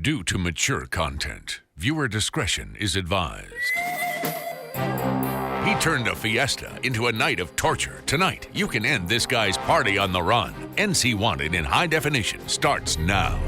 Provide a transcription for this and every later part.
Due to mature content, viewer discretion is advised. He turned a fiesta into a night of torture. Tonight, you can end this guy's party on the run. NC Wanted in high definition starts now.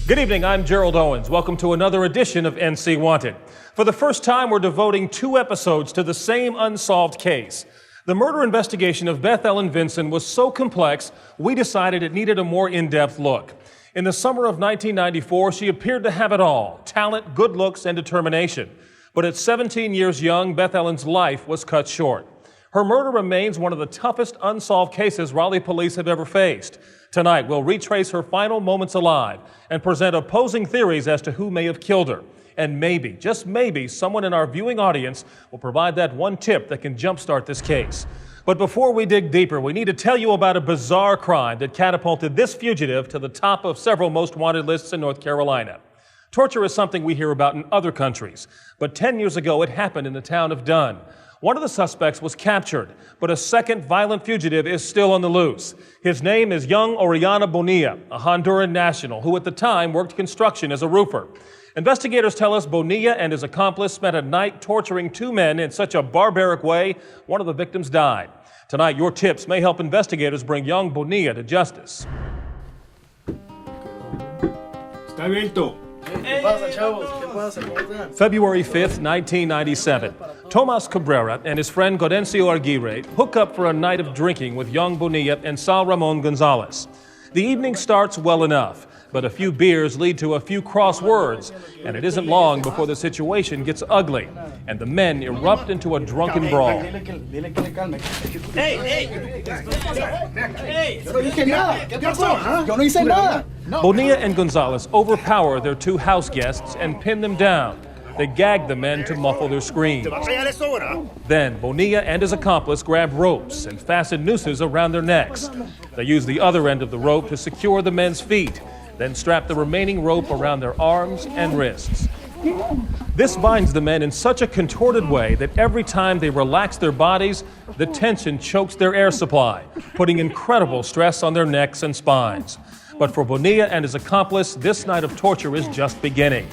Good evening, I'm Gerald Owens. Welcome to another edition of NC Wanted. For the first time, we're devoting 2 episodes to the same unsolved case. The murder investigation of Beth Vinson was so complex, we decided it needed a more in-depth look. In the summer of 1994, she appeared to have it all: talent, good looks, and determination. But at 17 years young, Beth Ellen's life was cut short. Her murder remains one of the toughest unsolved cases Raleigh police have ever faced. Tonight, we'll retrace her final moments alive and present opposing theories as to who may have killed her. And maybe, just maybe, someone in our viewing audience will provide that one tip that can jumpstart this case. But before we dig deeper, we need to tell you about a bizarre crime that catapulted this fugitive to the top of several most wanted lists in North Carolina. Torture is something we hear about in other countries, but 10 years ago it happened in the town of Dunn. One of the suspects was captured, but a second violent fugitive is still on the loose. His name is young Oriana Bonilla, a Honduran national who at the time worked construction as a roofer. Investigators tell us Bonilla and his accomplice spent a night torturing 2 men in such a barbaric way, one of the victims died. Tonight, your tips may help investigators bring young Bonilla to justice. Está abierto. February 5th, 1997. Tomas Cabrera and his friend Godencio Aguirre hook up for a night of drinking with young Bonilla and Sal Ramon Gonzalez. The evening starts well enough, but a few beers lead to a few cross words, and it isn't long before the situation gets ugly, and the men erupt into a drunken brawl. Bonilla and Gonzalez overpower their 2 house guests and pin them down. They gag the men to muffle their screams. Then Bonilla and his accomplice grab ropes and fasten nooses around their necks. They use the other end of the rope to secure the men's feet, then strap the remaining rope around their arms and wrists. This binds the men in such a contorted way that every time they relax their bodies, the tension chokes their air supply, putting incredible stress on their necks and spines. But for Bonilla and his accomplice, this night of torture is just beginning.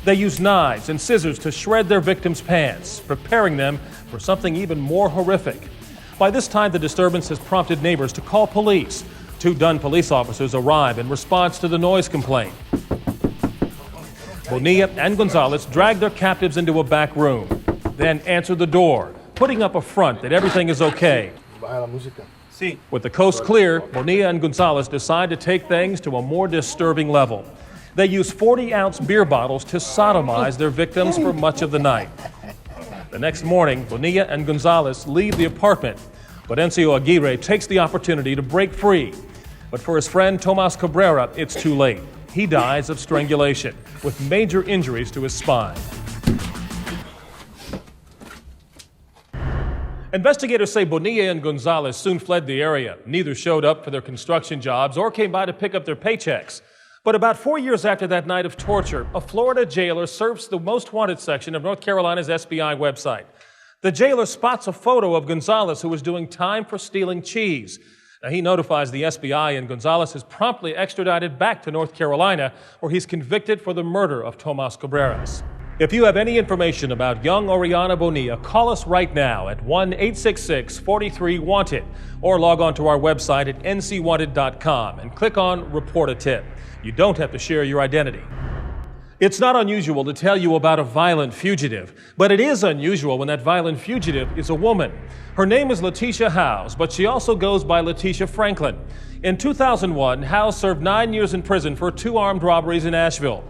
They use knives and scissors to shred their victims' pants, preparing them for something even more horrific. By this time, the disturbance has prompted neighbors to call police. 2 Dunn police officers arrive in response to the noise complaint. Bonilla and Gonzalez drag their captives into a back room, then answer the door, putting up a front that everything is okay. With the coast clear, Bonilla and Gonzalez decide to take things to a more disturbing level. They use 40-ounce beer bottles to sodomize their victims for much of the night. The next morning, Bonilla and Gonzalez leave the apartment. Godencio Aguirre takes the opportunity to break free. But for his friend Tomas Cabrera, it's too late. He dies of strangulation, with major injuries to his spine. Investigators say Bonilla and Gonzalez soon fled the area. Neither showed up for their construction jobs or came by to pick up their paychecks. But about 4 years after that night of torture, a Florida jailer surfs the Most Wanted section of North Carolina's SBI website. The jailer spots a photo of Gonzalez, who was doing time for stealing cheese. Now, he notifies the SBI, and Gonzalez is promptly extradited back to North Carolina, where he's convicted for the murder of Tomas Cabreras. If you have any information about young Oriana Bonilla, call us right now at 1-866-43-WANTED or log on to our website at ncwanted.com and click on Report a Tip. You don't have to share your identity. It's not unusual to tell you about a violent fugitive, but it is unusual when that violent fugitive is a woman. Her name is Letitia Howes, but she also goes by Letitia Franklin. In 2001, Howes served 9 years in prison for 2 armed robberies in Asheville.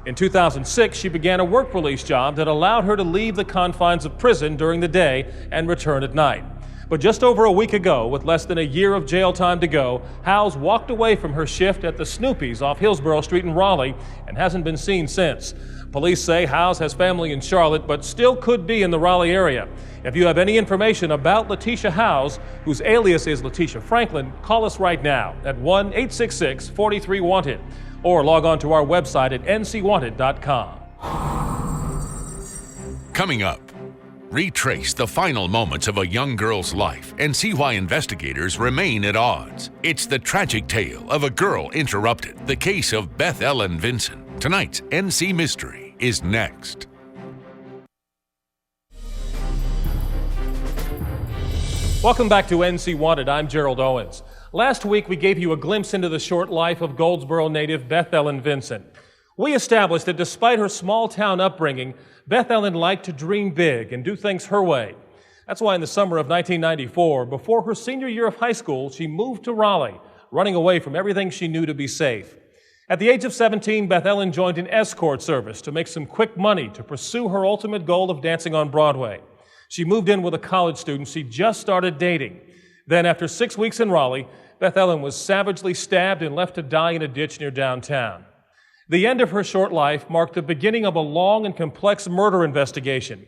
In 2006, she began a work release job that allowed her to leave the confines of prison during the day and return at night. But just over a week ago, with less than a year of jail time to go, Howes walked away from her shift at the Snoopy's off Hillsborough Street in Raleigh and hasn't been seen since. Police say Howes has family in Charlotte, but still could be in the Raleigh area. If you have any information about Letitia Howes, whose alias is Letitia Franklin, call us right now at 1-866-43-WANTED or log on to our website at ncwanted.com. Coming up, retrace the final moments of a young girl's life and see why investigators remain at odds. It's the tragic tale of a girl interrupted, the case of Beth Ellen Vinson. Tonight's NC Mystery is next. Welcome back to NC Wanted. I'm Gerald Owens. Last week, we gave you a glimpse into the short life of Goldsboro native Beth Ellen Vinson. We established that despite her small-town upbringing, Beth Ellen liked to dream big and do things her way. That's why in the summer of 1994, before her senior year of high school, she moved to Raleigh, running away from everything she knew to be safe. At the age of 17, Beth Ellen joined an escort service to make some quick money to pursue her ultimate goal of dancing on Broadway. She moved in with a college student she just started dating. Then, after 6 weeks in Raleigh, Beth Ellen was savagely stabbed and left to die in a ditch near downtown. The end of her short life marked the beginning of a long and complex murder investigation.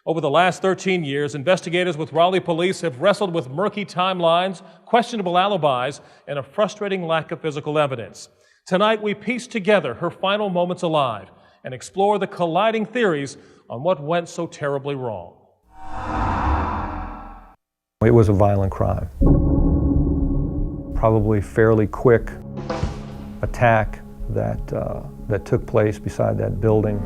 Over the last 13 years, investigators with Raleigh police have wrestled with murky timelines, questionable alibis, and a frustrating lack of physical evidence. Tonight, we piece together her final moments alive and explore the colliding theories on what went so terribly wrong. It was a violent crime. Probably fairly quick attack that took place beside that building.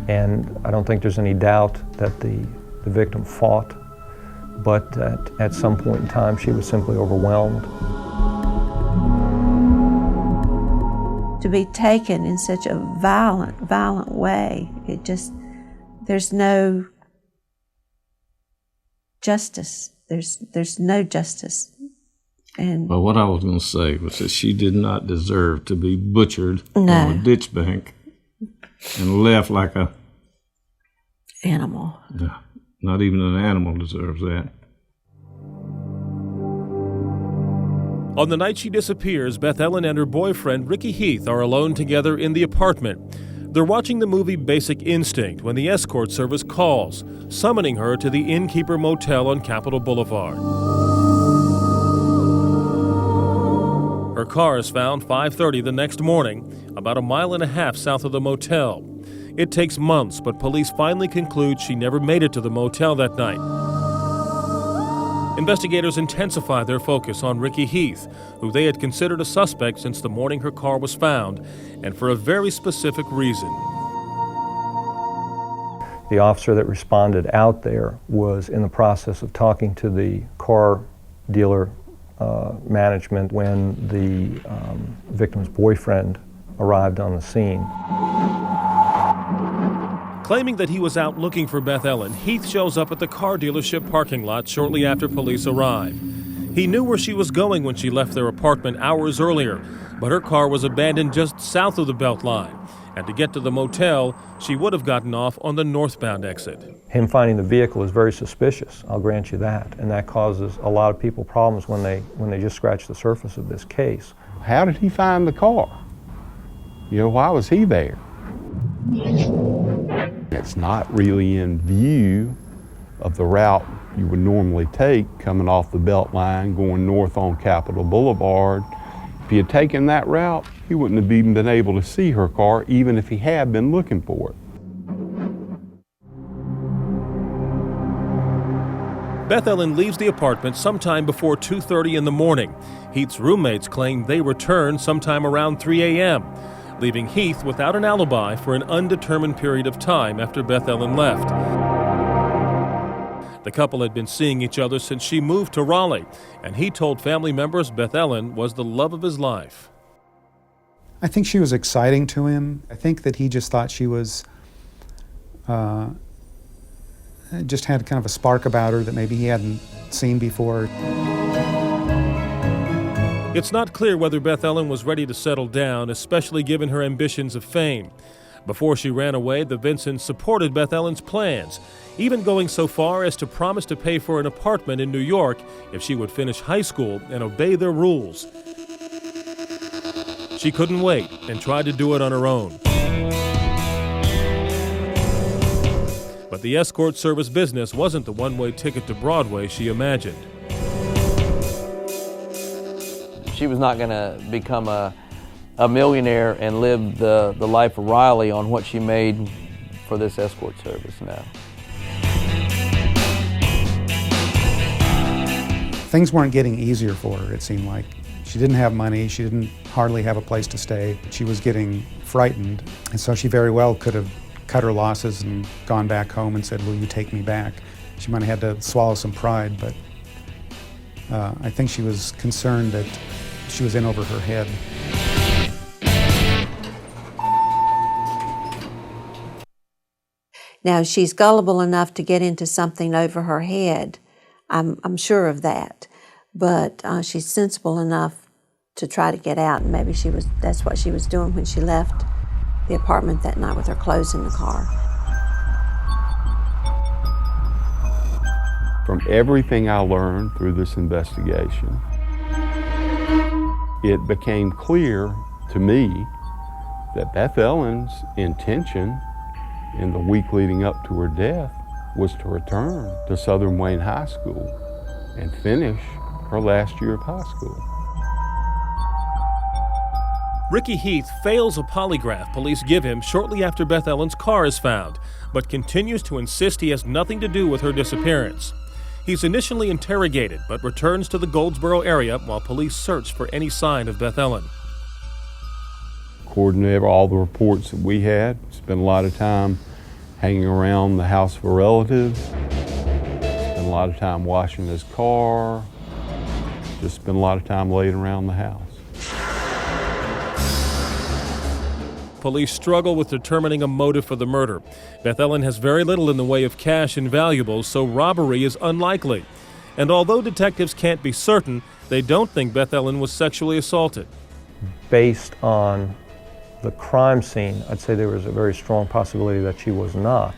And I don't think there's any doubt that the victim fought, but at some point in time she was simply overwhelmed. To be taken in such a violent way, there's no justice. There's no justice. And But what I was going to say was that she did not deserve to be butchered on a ditch bank and left like a animal. Yeah, not even an animal deserves that. On the night she disappears, Beth Ellen and her boyfriend, Ricky Heath, are alone together in the apartment. They're watching the movie Basic Instinct when the escort service calls, summoning her to the Innkeeper Motel on Capitol Boulevard. Her car is found 5:30 the next morning, about a mile and a half south of the motel. It takes months, but police finally conclude she never made it to the motel that night. Investigators intensify their focus on Ricky Heath, who they had considered a suspect since the morning her car was found, and for a very specific reason. The officer that responded out there was in the process of talking to the car dealer management when the victim's boyfriend arrived on the scene. Claiming that he was out looking for Beth Ellen, Heath shows up at the car dealership parking lot shortly after police arrive. He knew where she was going when she left their apartment hours earlier, but her car was abandoned just south of the Beltline. And to get to the motel, she would have gotten off on the northbound exit. Him finding the vehicle is very suspicious, I'll grant you that, and that causes a lot of people problems when they just scratch the surface of this case. How did he find the car? You know, why was he there? It's not really in view of the route you would normally take coming off the Beltline, going north on Capitol Boulevard. If he had taken that route, he wouldn't have even been able to see her car, even if he had been looking for it. Beth Ellen leaves the apartment sometime before 2:30 in the morning. Heath's roommates claim they returned sometime around 3 a.m., leaving Heath without an alibi for an undetermined period of time after Beth Ellen left. The couple had been seeing each other since she moved to Raleigh, and he told family members Beth Ellen was the love of his life. I think she was exciting to him. I think that he just thought she was, just had kind of a spark about her that maybe he hadn't seen before. It's not clear whether Beth Ellen was ready to settle down, especially given her ambitions of fame. Before she ran away, the Vinsons supported Beth Ellen's plans, even going so far as to promise to pay for an apartment in New York if she would finish high school and obey their rules. She couldn't wait and tried to do it on her own. But the escort service business wasn't the one-way ticket to Broadway she imagined. She was not going to become a a millionaire and live the life of Riley on what she made for this escort service now. Things weren't getting easier for her, it seemed like. She didn't have money, she didn't hardly have a place to stay. She was getting frightened, and so she very well could have cut her losses and gone back home and said, "Will you take me back?" She might have had to swallow some pride, but I think she was concerned that she was in over her head. Now, she's gullible enough to get into something over her head. I'm sure of that. But she's sensible enough to try to get out, and maybe that's what she was doing when she left the apartment that night with her clothes in the car. From everything I learned through this investigation, it became clear to me that Beth Ellen's intention in the week leading up to her death was to return to Southern Wayne High School and finish her last year of high school. Ricky Heath fails a polygraph police give him shortly after Beth Ellen's car is found, but continues to insist he has nothing to do with her disappearance. He's initially interrogated, but returns to the Goldsboro area while police search for any sign of Beth Ellen. According to all the reports that we had, spent a lot of time hanging around the house of a relative, spent a lot of time washing his car, just spent a lot of time laying around the house. Police struggle with determining a motive for the murder. Beth Ellen has very little in the way of cash and valuables, so robbery is unlikely. And although detectives can't be certain, they don't think Beth Ellen was sexually assaulted. Based on the crime scene, I'd say there was a very strong possibility that she was not.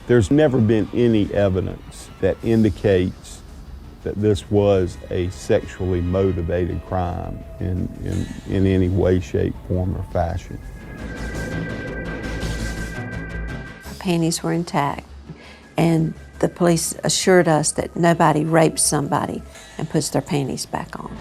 There's never been any evidence that indicates that this was a sexually motivated crime in any way, shape, form, or fashion. Her panties were intact, and the police assured us that nobody rapes somebody and puts their panties back on.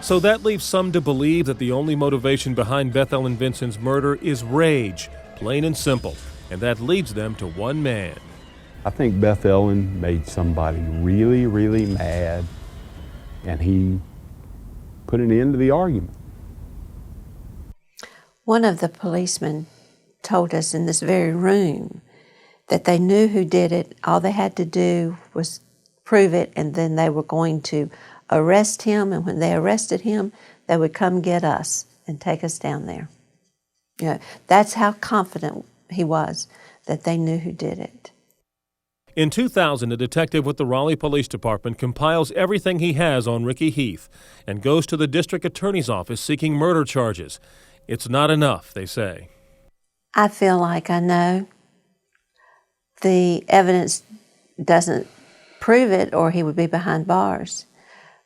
So that leaves some to believe that the only motivation behind Beth Ellen Vinson's murder is rage, plain and simple, and that leads them to one man. I think Beth Ellen made somebody really, really mad, and he put an end to the argument. One of the policemen told us in this very room that they knew who did it. All they had to do was prove it, and then they were going to arrest him, and when they arrested him, they would come get us and take us down there. You know, that's how confident he was that they knew who did it. In 2000, a detective with the Raleigh Police Department compiles everything he has on Ricky Heath and goes to the district attorney's office seeking murder charges. It's not enough, they say. I feel like I know. The evidence doesn't prove it, or he would be behind bars.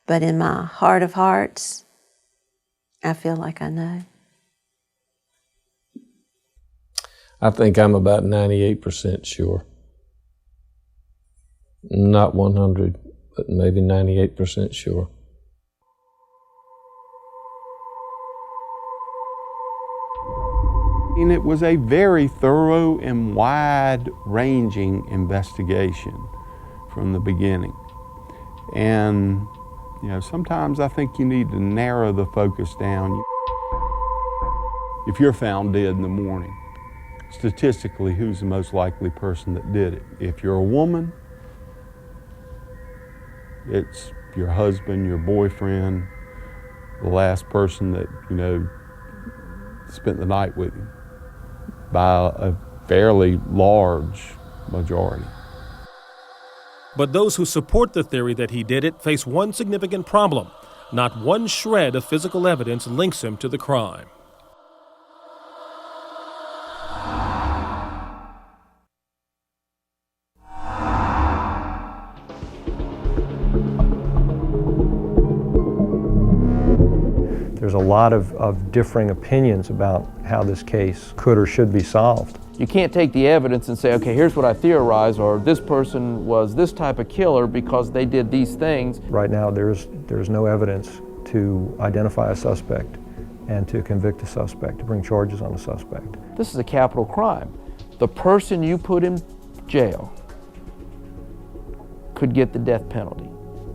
But in my heart of hearts, I feel like I know. I think I'm about 98% sure. Not 100, but maybe 98% sure. And it was a very thorough and wide-ranging investigation from the beginning. And, you know, sometimes I think you need to narrow the focus down. If you're found dead in the morning, statistically, who's the most likely person that did it? If you're a woman, it's your husband, your boyfriend, the last person that, you know, spent the night with you, by a fairly large majority. But those who support the theory that he did it face one significant problem. Not one shred of physical evidence links him to the crime. There's a lot of differing opinions about how this case could or should be solved. You can't take the evidence and say, okay, here's what I theorize, or this person was this type of killer because they did these things. Right now, there's no evidence to identify a suspect and to convict a suspect, to bring charges on a suspect. This is a capital crime. The person you put in jail could get the death penalty.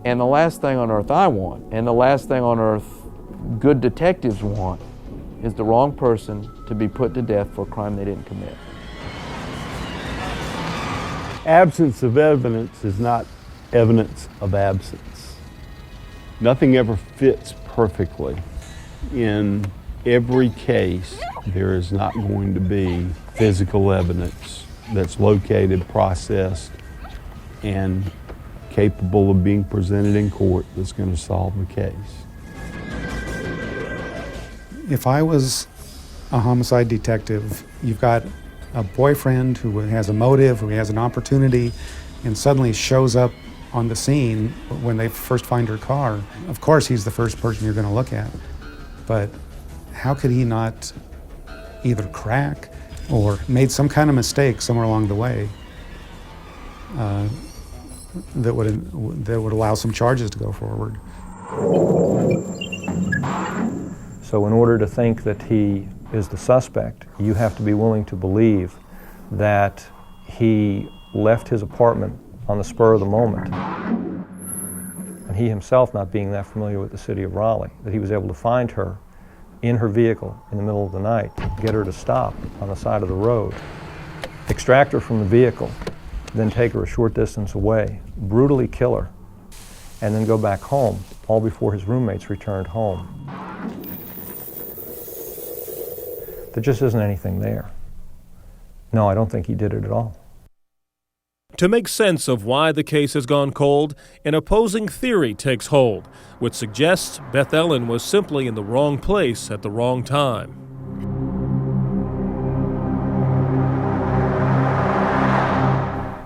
And the last thing on earth I want, and the last thing on earth good detectives want, is the wrong person to be put to death for a crime they didn't commit. Absence of evidence is not evidence of absence. Nothing ever fits perfectly. In every case, there is not going to be physical evidence that's located, processed, and capable of being presented in court that's going to solve the case. If I was a homicide detective, you've got a boyfriend who has a motive, who has an opportunity, and suddenly shows up on the scene when they first find her car. Of course, he's the first person you're going to look at. But how could he not either crack or made some kind of mistake somewhere along the way that would allow some charges to go forward? So in order to think that he is the suspect, you have to be willing to believe that he left his apartment on the spur of the moment. And he himself, not being that familiar with the city of Raleigh, that he was able to find her in her vehicle in the middle of the night, get her to stop on the side of the road, extract her from the vehicle, then take her a short distance away, brutally kill her, and then go back home, all before his roommates returned home. There just isn't anything there. No, I don't think he did it at all. To make sense of why the case has gone cold, an opposing theory takes hold, which suggests Beth Ellen was simply in the wrong place at the wrong time.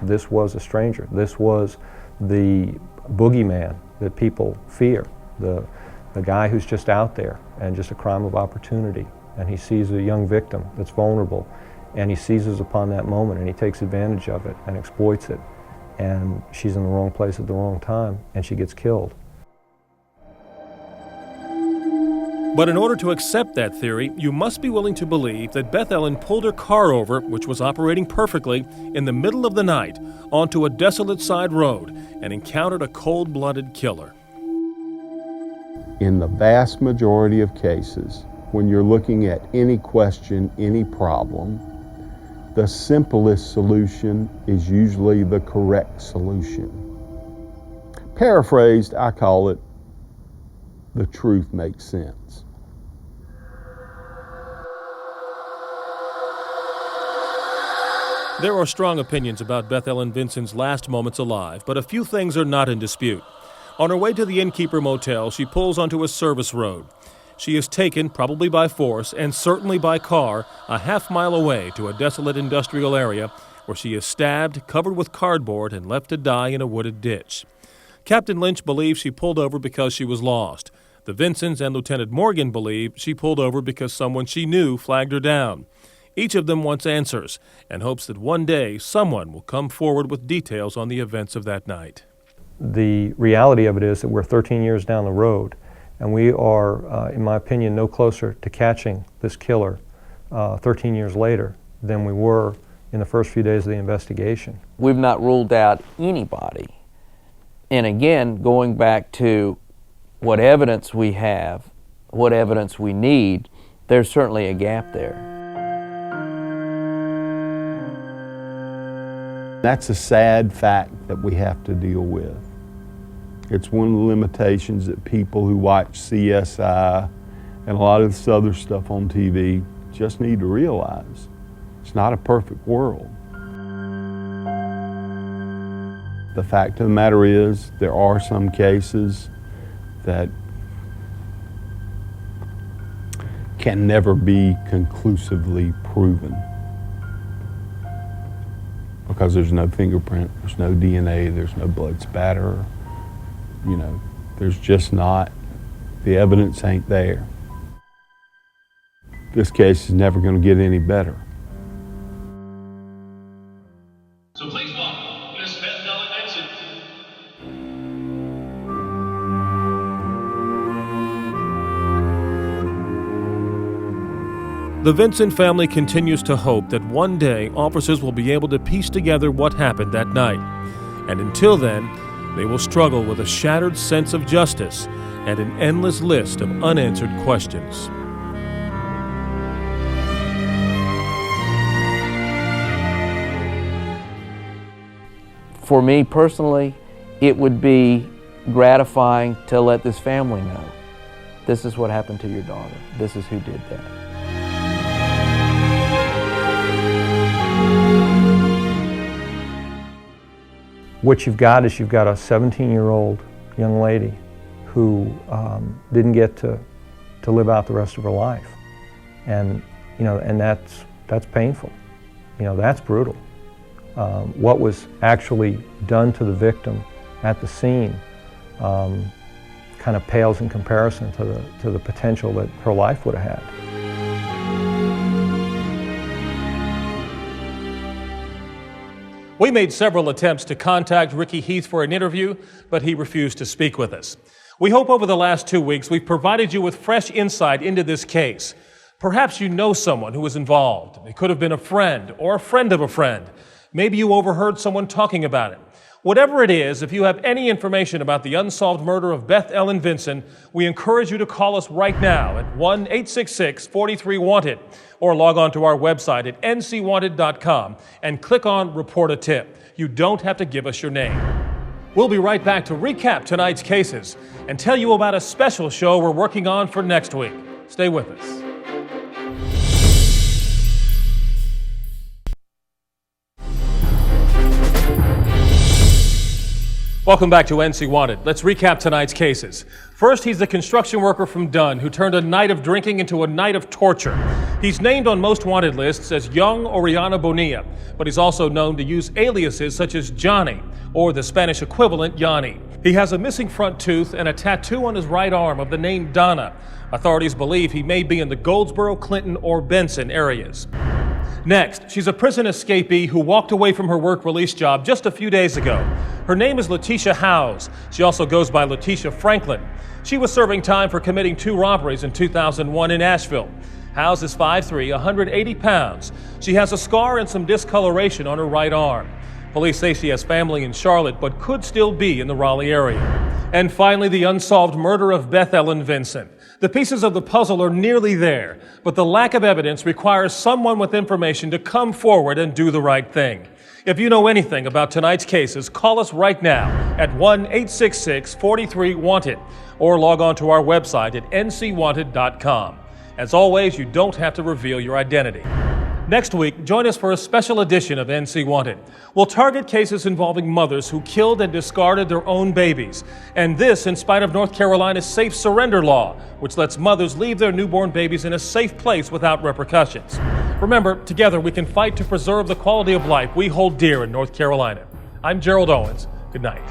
This was a stranger. This was the boogeyman that people fear, the guy who's just out there and just a crime of opportunity. And he sees a young victim that's vulnerable, and he seizes upon that moment and he takes advantage of it and exploits it. And she's in the wrong place at the wrong time, and she gets killed. But in order to accept that theory, you must be willing to believe that Beth Ellen pulled her car over, which was operating perfectly, in the middle of the night, onto a desolate side road and encountered a cold-blooded killer. In the vast majority of cases, when you're looking at any question, any problem, the simplest solution is usually the correct solution. Paraphrased, I call it, the truth makes sense. There are strong opinions about Beth Ellen Vinson's last moments alive, but a few things are not in dispute. On her way to the Innkeeper Motel, she pulls onto a service road. She is taken, probably by force and certainly by car, a half-mile away to a desolate industrial area where she is stabbed, covered with cardboard, and left to die in a wooded ditch. Captain Lynch believes she pulled over because she was lost. The Vinsons and Lieutenant Morgan believe she pulled over because someone she knew flagged her down. Each of them wants answers and hopes that one day someone will come forward with details on the events of that night. The reality of it is that we're 13 years down the road, and we are, in my opinion, no closer to catching this killer 13 years later than we were in the first few days of the investigation. We've not ruled out anybody. And again, going back to what evidence we have, what evidence we need, there's certainly a gap there. That's a sad fact that we have to deal with. It's one of the limitations that people who watch CSI and a lot of this other stuff on TV just need to realize. It's not a perfect world. The fact of the matter is, there are some cases that can never be conclusively proven because there's no fingerprint, there's no DNA, there's no blood spatter. You know, there's just not, the evidence ain't there. This case is never going to get any better. So please welcome Miss Beth Ellen Vinson. The Vinson family continues to hope that one day officers will be able to piece together what happened that night. And until then, they will struggle with a shattered sense of justice and an endless list of unanswered questions. For me personally, it would be gratifying to let this family know, this is what happened to your daughter. This is who did that. What you've got is you've got a 17-year-old young lady who didn't get to live out the rest of her life, and and that's painful. That's brutal. What was actually done to the victim at the scene kind of pales in comparison to the potential that her life would have had. We made several attempts to contact Ricky Heath for an interview, but he refused to speak with us. We hope over the last 2 weeks we've provided you with fresh insight into this case. Perhaps you know someone who was involved. It could have been a friend or a friend of a friend. Maybe you overheard someone talking about it. Whatever it is, if you have any information about the unsolved murder of Beth Ellen Vinson, we encourage you to call us right now at 1-866-43-WANTED or log on to our website at ncwanted.com and click on Report a Tip. You don't have to give us your name. We'll be right back to recap tonight's cases and tell you about a special show we're working on for next week. Stay with us. Welcome back to NC Wanted. Let's recap tonight's cases. First, he's the construction worker from Dunn who turned a night of drinking into a night of torture. He's named on most wanted lists as Young Oriana Bonilla, but he's also known to use aliases such as Johnny or the Spanish equivalent Yanni. He has a missing front tooth and a tattoo on his right arm of the name Donna. Authorities believe he may be in the Goldsboro, Clinton, or Benson areas. Next, she's a prison escapee who walked away from her work release job just a few days ago. Her name is Letitia Howes. She also goes by Letitia Franklin. She was serving time for committing 2 robberies in 2001 in Asheville. Howes is 5'3", 180 pounds. She has a scar and some discoloration on her right arm. Police say she has family in Charlotte, but could still be in the Raleigh area. And finally, the unsolved murder of Beth Ellen Vinson. The pieces of the puzzle are nearly there, but the lack of evidence requires someone with information to come forward and do the right thing. If you know anything about tonight's cases, call us right now at 1-866-43-WANTED or log on to our website at ncwanted.com. As always, you don't have to reveal your identity. Next week, join us for a special edition of NC Wanted. We'll target cases involving mothers who killed and discarded their own babies. And this in spite of North Carolina's safe surrender law, which lets mothers leave their newborn babies in a safe place without repercussions. Remember, together we can fight to preserve the quality of life we hold dear in North Carolina. I'm Gerald Owens. Good night.